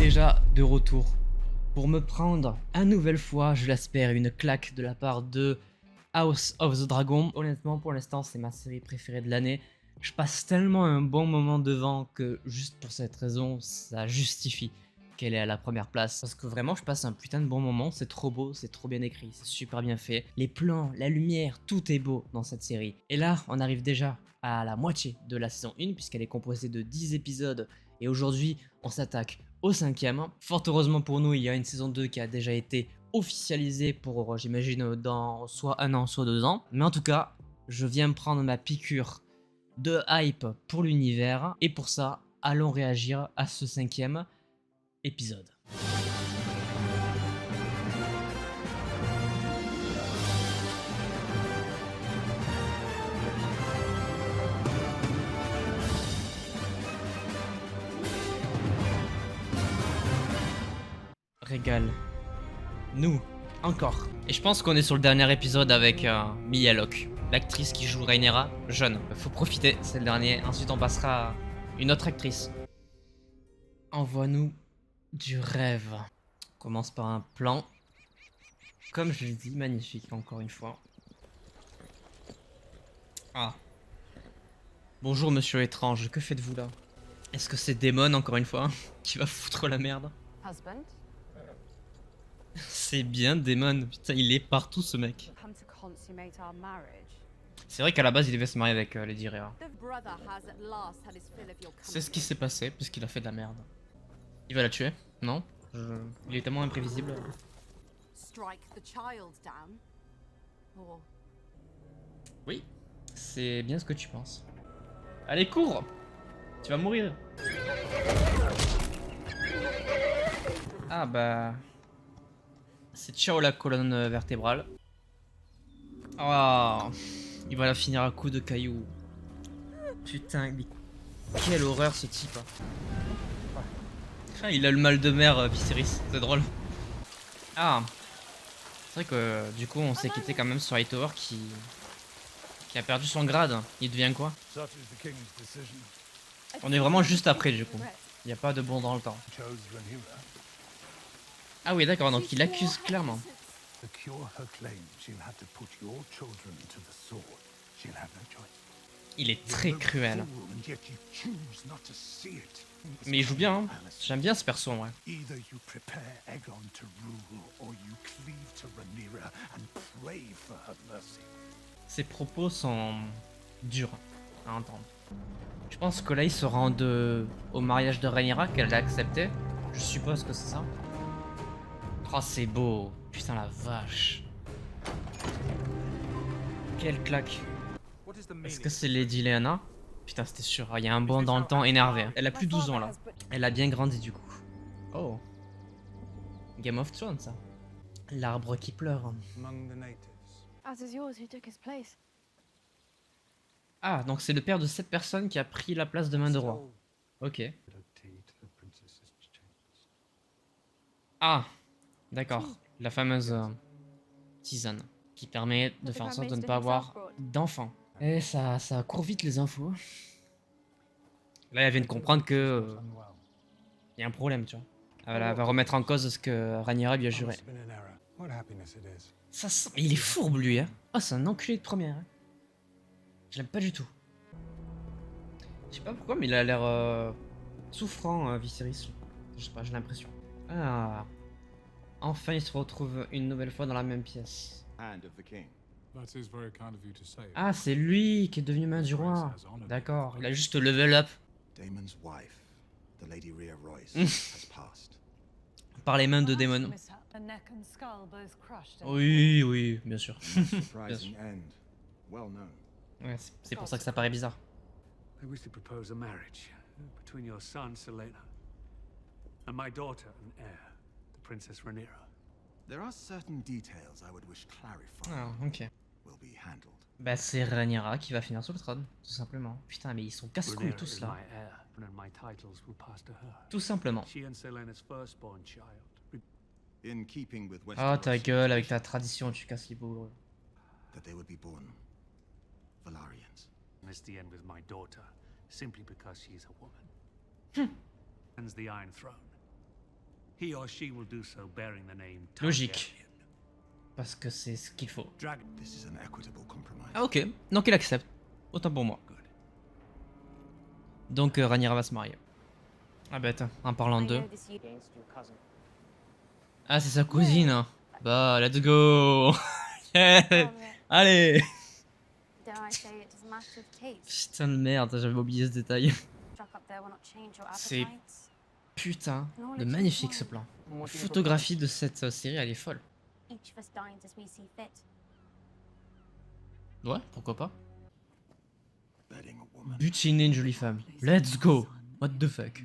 déjà de retour pour me prendre une nouvelle fois, je l'espère, une claque de la part de House of the Dragon. Honnêtement, pour l'instant, c'est ma série préférée de l'année. Je passe tellement un bon moment devant que juste pour cette raison, ça justifie qu'elle est à la première place. Parce que vraiment, je passe un putain de bon moment. C'est trop beau, c'est trop bien écrit, c'est super bien fait. Les plans, la lumière, tout est beau dans cette série. Et là, on arrive déjà à la moitié de la saison 1, puisqu'elle est composée de 10 épisodes. Et aujourd'hui, on s'attaque au 5e. Fort heureusement pour nous, il y a une saison 2 qui a déjà été officialisée pour, j'imagine, dans soit 1 an, soit 2 ans. Mais en tout cas, je viens prendre ma piqûre de hype pour l'univers. Et pour ça, allons réagir à ce 5e épisode. Régale. Nous, encore. Et je pense qu'on est sur le dernier épisode avec Mia Locke, l'actrice qui joue Rhaenyra, jeune. Faut profiter, c'est le dernier. Ensuite, on passera à une autre actrice. Envoie-nous du rêve. On commence par un plan. Comme je l'ai dit, magnifique, encore une fois. Ah. Bonjour, monsieur étrange, que faites-vous là? Est-ce que c'est Daemon, encore une fois, qui va foutre la merde? Husband, C'est bien Daemon, putain, il est partout ce mec. come to consummate our marriage. C'est vrai qu'à la base, il devait se marier avec Lady Rhea. The brother has at last had his fill of your C'est ce qui company. s'est passé, puisqu'il a fait de la merde. Il va la tuer? Non? Il est tellement imprévisible. Strike the child down. Or Oui, c'est bien ce que tu penses. Allez, cours! Tu vas mourir. Ah bah... C'est ciao la colonne vertébrale. Ah, il va la finir à coups de cailloux. Putain, mais quelle horreur ce type. Ah, il a le mal de mer, Viserys, c'est drôle. Ah, c'est vrai que du coup on s'est quitté quand même sur Hightower qui a perdu son grade. Il devient quoi? On est vraiment juste après du coup. Il n'y a pas de bon dans le temps. Ah oui d'accord, donc il accuse clairement. To cure her claim, she'll have to put your children to the sword. She'll have no choice. Il est très cruel. And yet you choose not to see it. Mais il joue bien, hein. J'aime bien ce perso en vrai. Either you prepare Aegon to rule, or you cleave to Rhaenyra and pray for her mercy. Ses propos sont durs à entendre. Je pense que là il se rend au mariage de Rhaenyra qu'elle a accepté. Je suppose que c'est ça. Oh c'est beau. Putain la vache. Quelle claque. Est-ce que c'est Lady Lyanna? Putain c'était sûr, il y a un bond dans le temps énervé. Elle a plus 12 ans là. Elle a bien grandi du coup. Oh. Game of Thrones ça. L'arbre qui pleure. Among the natives. as is yours who took his place. Ah donc c'est le père de cette personne qui a pris la place de main de roi. Ok. Ah. D'accord. La fameuse tisane qui permet de faire en sorte de ne pas avoir d'enfants. Et ça court vite les infos. Là, elle vient de comprendre que y a un problème, tu vois. Elle va remettre en cause ce que Rhaenyra lui a juré. Ça sent... Il est fourbe lui, hein. Oh, c'est un enculé de première. Hein. Je l'aime pas du tout. Je sais pas pourquoi, mais il a l'air souffrant, Viserys. Je sais pas, j'ai l'impression. Ah. Enfin, il se retrouve une nouvelle fois dans la même pièce. Ah, c'est lui qui est devenu main du roi. D'accord, il a juste level up. Daemon's wife, the Lady Rhea Royce, has passed. Par les mains de Daemon. The neck and skull both crushed. Oui, oui, bien sûr. Surprising end. Well known. Ouais, c'est pour ça que ça paraît bizarre. I wish to propose a marriage between your son, Selena, and my daughter and heir, the Princess Rhaenyra. There are certain details I would wish clarified. Ah, ok. Will be handled. Bah, c'est Rhaenyra qui va finir sur le trône, tout simplement. Putain, mais ils sont casse-couilles Rhaenyra tous is là. my heir, and my titles will pass to her. Tout simplement. She and Selena's firstborn child. In keeping with Oh, ta Westeros, gueule, avec ta tradition, tu casses les boules. that they would be born Valarians. Is the end with my daughter, simply because she is a woman. Ends the Iron Throne. he or she will do so bearing the name Logique. Targaryen. Parce que c'est ce qu'il faut. Dragon. This is an equitable compromise. Ah ok, donc il accepte. Autant pour moi. Good. Donc Rhaenyra va se marier. Ah bah attends, en parlant d'eux. Ah c'est sa cousine hein. Bah let's go. Yeah. Allez. Dare I say it is a matter of taste? Putain de merde, j'avais oublié ce détail. Struck up there will not change your C'est- appetites. Putain, de magnifique ce plan. La photographie de cette série elle est folle. Each of us dines as we see fit. Ouais, pourquoi pas. Bedding a woman. Butiner une jolie femme. Let's go. What the fuck.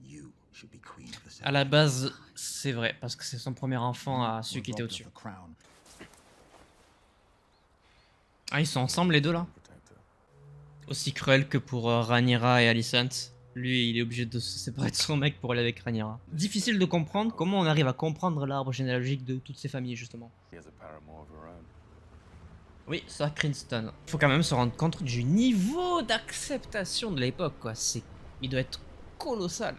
You should be queen of the À la base, c'est vrai, parce que c'est son premier enfant à celui qui était au-dessus. The crown. Ah, ils sont ensemble les deux là? Aussi cruel que pour Rhaenyra et Alicent. Lui, il est obligé de se séparer de son mec pour aller avec Rhaenyra. Difficile de comprendre comment on arrive à comprendre l'arbre généalogique de toutes ces familles, justement. Oui, ça, Cranston. Faut quand même se rendre compte du niveau d'acceptation de l'époque, quoi. Il doit être colossal.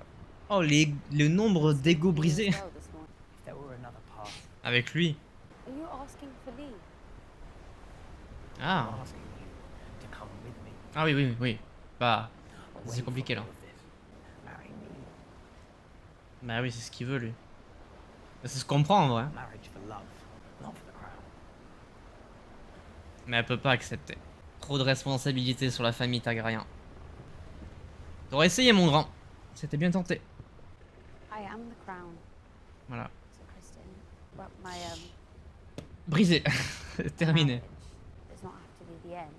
Oh, le nombre d'égos brisés. Well this morning. If there were another path, Avec lui. Are you asking for leave? Ah. I'm asking you to come with me. Ah oui, oui, oui. Bah, Away c'est compliqué from là. all of this. Marry me. Bah oui, c'est ce qu'il veut lui. Ça se comprend en vrai. Marriage for love, not for the crown. Mais elle peut pas accepter. Trop de responsabilités sur la famille Targaryen. T'aurais essayé mon grand. C'était bien tenté. I am the crown, Voilà. Sir Kristen. But my Brisé. Terminé. marriage does not have to be the end.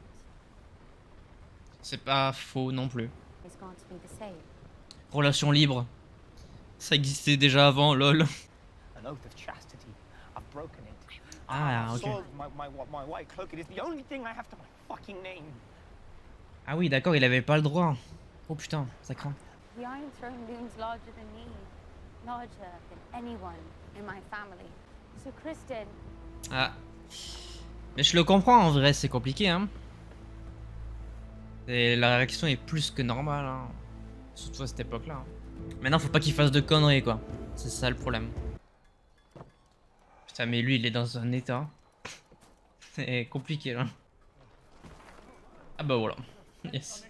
C'est pas faux non plus. It's going to be the same. Relation libre. Ça existait déjà avant, lol. An oath of chastity. I've broken it. Ah, ok. Soiled my white cloak. It is the only thing I have to my fucking name. Ah oui, d'accord, il avait pas le droit. Oh putain, ça craint. The Iron Throne looms larger than me, larger than anyone in my family. So Kristen, Ah. Mais je le comprends en vrai, c'est compliqué, hein. Et la réaction est plus que normale, hein. Surtout à cette époque-là. Hein. Maintenant, faut pas qu'il fasse de conneries, quoi. C'est ça le problème. Putain, mais lui, il est dans un état. C'est compliqué, là. Ah bah voilà. Yes.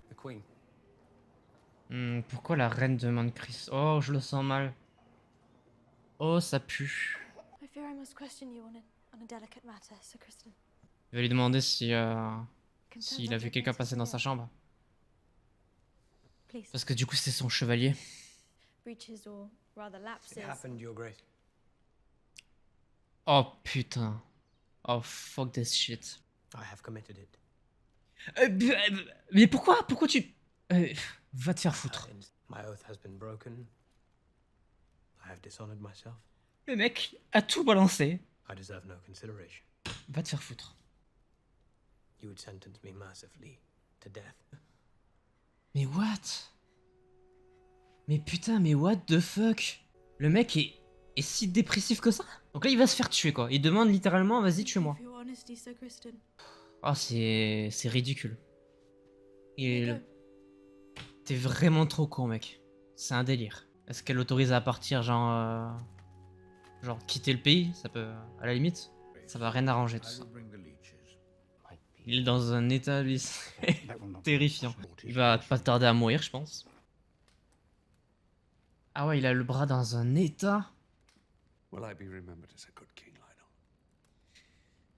The Queen. Pourquoi la reine demande Chris? Oh, je le sens mal. Oh, ça pue. I fear I must question you on a delicate matter, Sir Kristen. Je vais lui demander si, Concerns s'il a vu object quelqu'un passer dans sa necessary. chambre. Please. Parce que du coup, c'est son chevalier. Breaches or rather lapses. Your Grace. Oh putain. Oh fuck this shit. I have committed it. Mais pourquoi? Pourquoi tu... va te faire foutre. My oath has been broken. I have dishonored myself. Le mec a tout balancé. I deserve no consideration. Va te faire foutre. You would sentence me mercifully to death. Mais what? Mais putain, mais what the fuck? Le mec est si dépressif que ça? Donc là, il va se faire tuer, quoi. Il demande littéralement, vas-y, tue-moi. For your honesty, Sir Kristen. Oh, c'est ridicule. Et Here you t'es vraiment trop con, mec. C'est un délire. Est-ce qu'elle l'autorise à partir, genre... genre quitter le pays? Ça peut... à la limite, ça va rien arranger, tout ça. Il est dans un état, lui, c'est terrifiant. Il va pas tarder à mourir, je pense. Ah ouais, il a le bras dans un état. Will I be remembered as a good king, Lionel?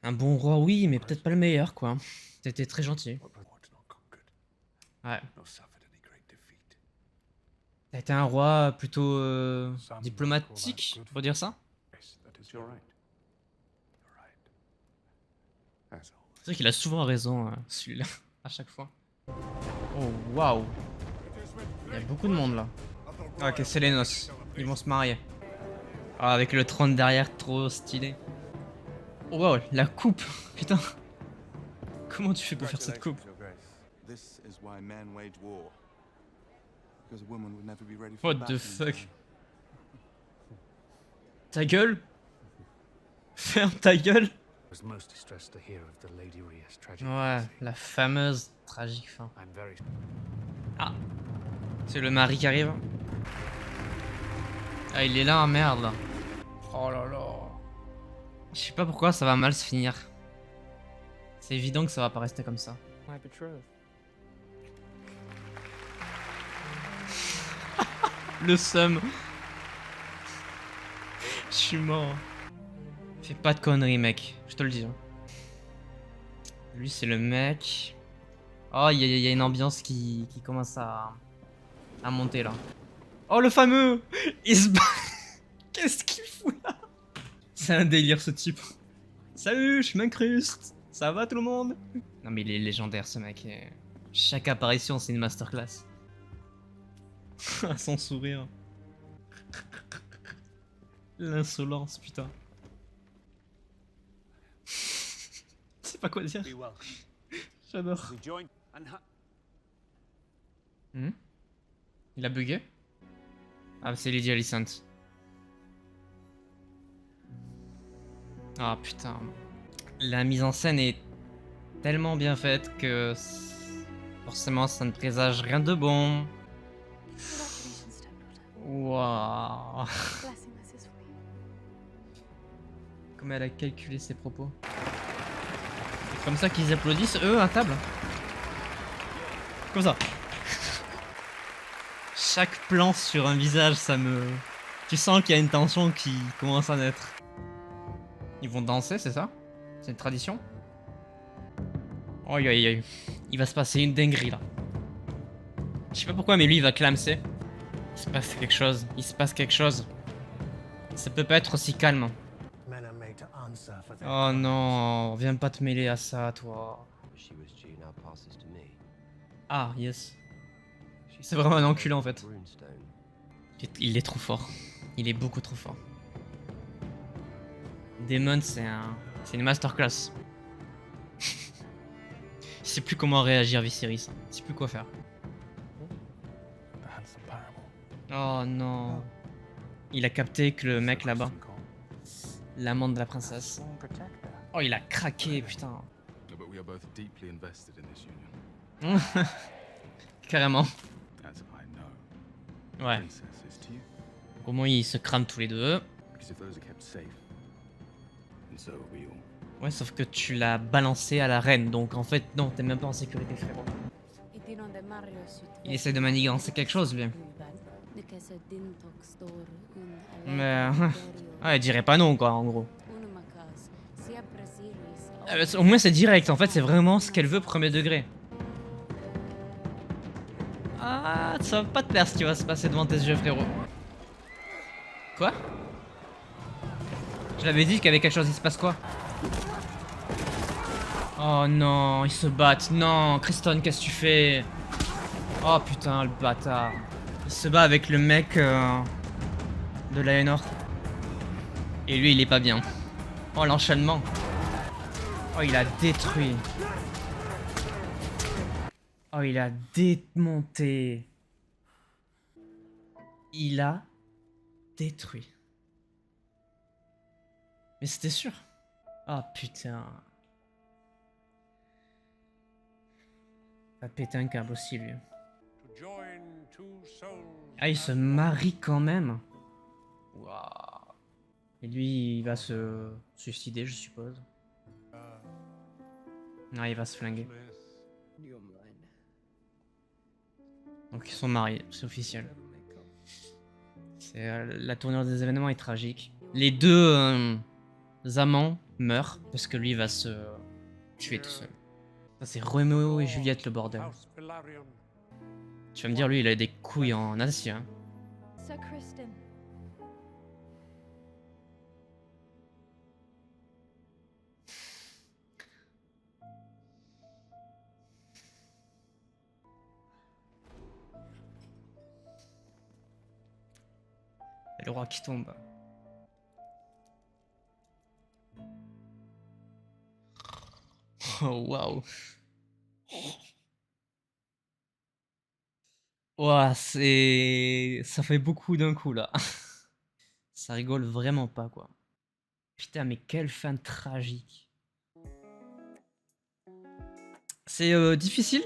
Un bon roi, oui, mais peut-être pas le meilleur, quoi. T'étais très gentil. What not conquered, Ouais. nor suffered any great defeat. T'as été un roi plutôt diplomatique, faut dire ça? Yes, that is you're right. You're right. As always. C'est vrai qu'il a souvent raison, celui-là, à chaque fois. Oh, waouh. Il y a beaucoup de monde là. Ok, c'est les noces. Ils vont se marier. Ah, avec le trône derrière, trop stylé. Oh, waouh, la coupe. Putain. Comment tu fais pour faire cette coupe? Your Grace. This is why men wage war. Because a woman would never be ready for What battle the in fuck? time. Ta gueule? Ferme ta gueule. I was most distressed to hear of the Lady Rhea's tragic Ouais, passing. la fameuse tragique fin. I'm very C'est le mari qui arrive. Ah, il est là, merde. Là. Oh là là. Je sais pas pourquoi ça va mal se finir. C'est évident que ça va pas rester comme ça. My betrothed. Le seum. Je suis mort. Fais pas de conneries, mec. Je te le dis. Hein. Lui, c'est le mec. Oh, il y a une ambiance qui commence à monter là. Oh, le fameux. Il se bat. Qu'est-ce qu'il fout là? C'est un délire ce type. Salut, je m'incruste. Ça va tout le monde? Non mais il est légendaire ce mec. Chaque apparition c'est une masterclass. Son sourire. L'insolence, putain. Je sais pas quoi dire. J'adore. Il a bugué? Ah c'est Lady Alicent. Ah putain. La mise en scène est tellement bien faite que forcément ça ne présage rien de bon. Congratulations, stepdaughter. Waouh. Blessing this is for you. Comment elle a calculé ses propos. C'est comme ça qu'ils applaudissent eux à table. Comme ça. Chaque plan sur un visage, ça me... Tu sens qu'il y a une tension qui commence à naître. Ils vont danser, c'est ça? C'est une tradition? Oi, oi, oi. Il va se passer une dinguerie là. Je sais pas pourquoi, mais lui il va clamser. Il se passe quelque chose. Il se passe quelque chose. Ça peut pas être aussi calme. Men are made to answer for their Oh non, viens pas te mêler à ça, toi. She was due now passes to me. Ah, yes. C'est vraiment un enculé en fait. Runestone. Il est trop fort. Il est beaucoup trop fort. Daemon, c'est une masterclass. Il sait plus comment réagir Viserys. Il sait plus quoi faire. The handsome parable. Oh non. Il a capté que le mec là-bas, l'amant de la princesse. Strong protector. Oh, il a craqué, putain. No, but we are both deeply invested in this union. Carrément. As I know. Ouais. Princess is to you. Au moins, ils se crament tous les deux. Because if those are kept safe, and so are we all. Ouais, sauf que tu l'as balancé à la reine, donc en fait, non, t'es même pas en sécurité, frérot. Il essaie de manigancer quelque chose, lui. Mais... ouais, il dirait pas non, quoi, en gros. Au moins, c'est direct, en fait, c'est vraiment ce qu'elle veut, premier degré. Ah, ça va pas te plaire ce qui va se passer devant tes yeux, frérot. Quoi? Je l'avais dit qu'il y avait quelque chose, il se passe quoi? Oh non, ils se battent. Non, Criston, qu'est-ce que tu fais? Oh putain, le bâtard. Il se bat avec le mec de Laenor. Et lui, il est pas bien. Oh, l'enchaînement. Oh, il a détruit. Oh, il a démonté. Il a détruit. Mais c'était sûr. Oh putain. Ça a pété un câble aussi, lui. Ah, il se marie quand même. Waouh. Et lui, il va se suicider, je suppose. Non, il va se flinguer. Donc ils sont mariés, c'est officiel. La tournure des événements est tragique. Les deux amants meurent parce que lui va se tuer tout seul. Ça c'est Roméo et Juliette le bordel. Tu vas me dire lui il a des couilles en acier. Hein. Sir Criston. Et le roi qui tombe. Oh waouh. Ouah, c'est... Ça fait beaucoup d'un coup là. Ça rigole vraiment pas quoi. Putain mais quelle fin tragique. C'est difficile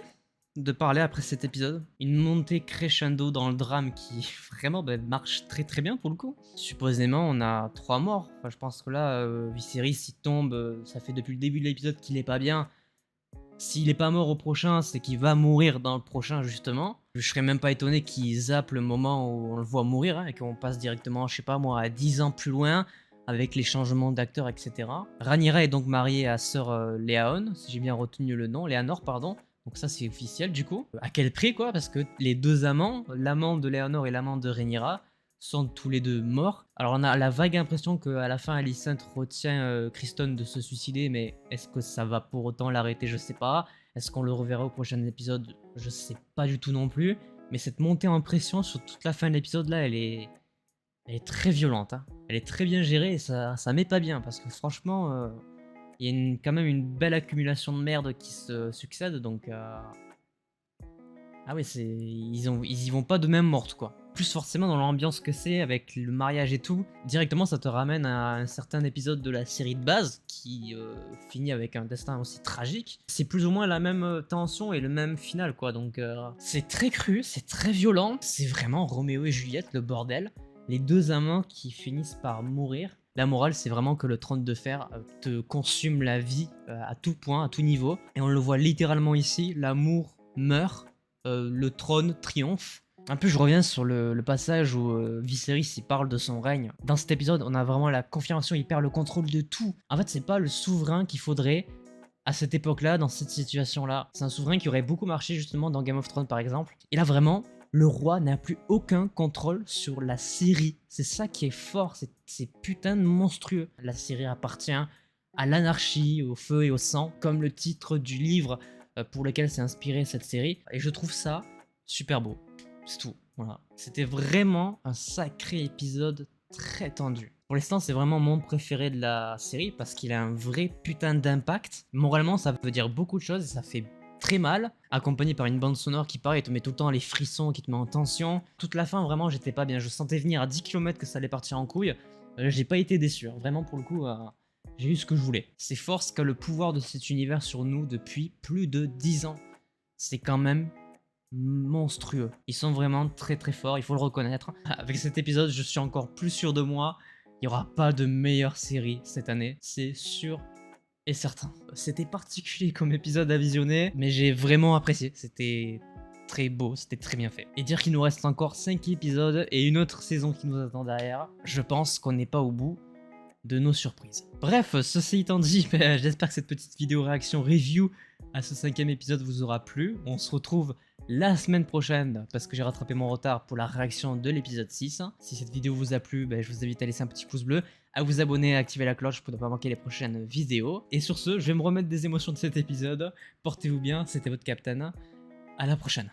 de parler après cet épisode. Une montée crescendo dans le drame qui vraiment marche très très bien pour le coup. Supposément, on a 3 morts. Enfin, je pense que là, Viserys, il tombe. Ça fait depuis le début de l'épisode qu'il est pas bien. S'il est pas mort au prochain, c'est qu'il va mourir dans le prochain, justement. Je serais même pas étonné qu'il zappe le moment où on le voit mourir, hein, et qu'on passe directement, je sais pas moi, à 10 ans plus loin, avec les changements d'acteurs, etc. Rhaenyra est donc mariée à sœur Léaon, si j'ai bien retenu le nom, Léanor, pardon. Donc ça, c'est officiel, du coup. À quel prix, quoi? Parce que les deux amants, l'amant de Léanor et l'amant de Rhaenyra, sont tous les deux morts. Alors on a la vague impression qu'à la fin Alicent retient Criston de se suicider, mais est-ce que ça va pour autant l'arrêter? Je sais pas. Est-ce qu'on le reverra au prochain épisode? Je sais pas du tout non plus. Mais cette montée en pression sur toute la fin de l'épisode là, elle est très violente. Hein. Elle est très bien gérée et ça met pas bien parce que franchement, il y a quand même une belle accumulation de merde qui se succède, donc ah oui, ils y vont pas de même morte, quoi. Plus forcément dans l'ambiance que c'est, avec le mariage et tout, directement ça te ramène à un certain épisode de la série de base, qui finit avec un destin aussi tragique. C'est plus ou moins la même tension et le même final, quoi, donc c'est très cru, c'est très violent, c'est vraiment Roméo et Juliette, le bordel. Les deux amants qui finissent par mourir. La morale, c'est vraiment que le trône de fer te consume la vie à tout point, à tout niveau. Et on le voit littéralement ici, l'amour meurt, le trône triomphe. Un peu, je reviens sur le passage où Viserys il parle de son règne. Dans cet épisode, on a vraiment la confirmation, il perd le contrôle de tout. En fait, c'est pas le souverain qu'il faudrait à cette époque-là, dans cette situation-là. C'est un souverain qui aurait beaucoup marché justement dans Game of Thrones par exemple. Et là, vraiment, le roi n'a plus aucun contrôle sur la Syrie. C'est ça qui est fort, c'est putain de monstrueux. La Syrie appartient à l'anarchie, au feu et au sang, comme le titre du livre pour lequel s'est inspirée cette série. Et je trouve ça super beau. C'est tout. Voilà. C'était vraiment un sacré épisode très tendu. Pour l'instant, c'est vraiment mon préféré de la série parce qu'il a un vrai putain d'impact. Moralement, ça veut dire beaucoup de choses et ça fait très mal, accompagné par une bande sonore qui pareil te met tout le temps les frissons, qui te met en tension. Toute la fin, vraiment, j'étais pas bien. Je sentais venir à 10 km que ça allait partir en couille. J'ai pas été déçu. Vraiment, pour le coup, j'ai eu ce que je voulais. C'est force qu'a le pouvoir de cet univers sur nous depuis plus de 10 ans. C'est quand même monstrueux. Ils sont vraiment très très forts, il faut le reconnaître. Avec cet épisode, je suis encore plus sûr de moi. Il n'y aura pas de meilleure série cette année, c'est sûr et certain. C'était particulier comme épisode à visionner, mais j'ai vraiment apprécié. C'était très beau, c'était très bien fait. Et dire qu'il nous reste encore 5 épisodes et une autre saison qui nous attend derrière, je pense qu'on n'est pas au bout de nos surprises. Bref, ceci étant dit, j'espère que cette petite vidéo réaction review à ce 5e épisode vous aura plu. On se retrouve la semaine prochaine parce que j'ai rattrapé mon retard pour la réaction de l'épisode 6. Si cette vidéo vous a plu, je vous invite à laisser un petit pouce bleu, à vous abonner, à activer la cloche pour ne pas manquer les prochaines vidéos. Et sur ce, je vais me remettre des émotions de cet épisode. Portez-vous bien, c'était votre Captain. À la prochaine.